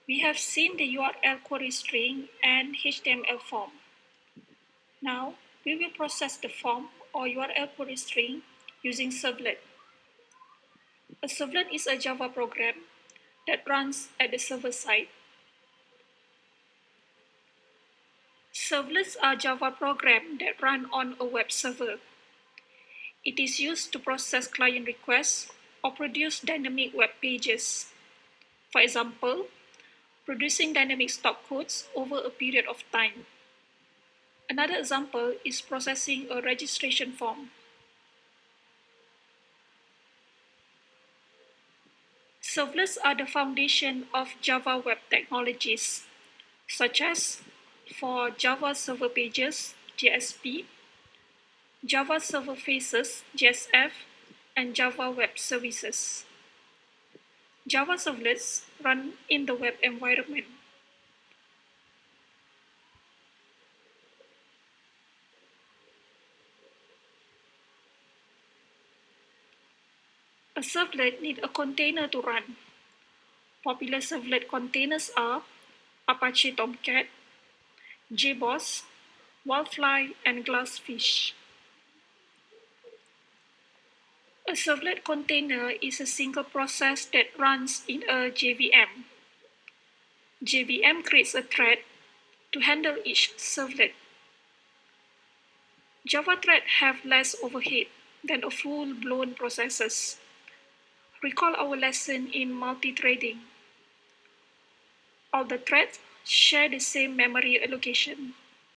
We have seen the URL query string and HTML form. Now, we will process the form or URL query string using Servlet. A servlet is a Java program that runs at the server side. Servlets are Java programs that run on a web server. It is used to process client requests or produce dynamic web pages. For example, producing dynamic stock codes over a period of time. Another example is processing a registration form. Servlets are the foundation of Java web technologies, such as for Java Server Pages, JSP, Java Server Faces, JSF, and Java Web Services. Java servlets run in the web environment. A servlet needs a container to run. Popular servlet containers are Apache Tomcat, JBoss, Wildfly, and Glassfish. A servlet container is a single process that runs in a JVM. JVM creates a thread to handle each servlet. Java threads have less overhead than a full-blown processors. Recall our lesson in multi-threading. All the threads share the same memory allocation.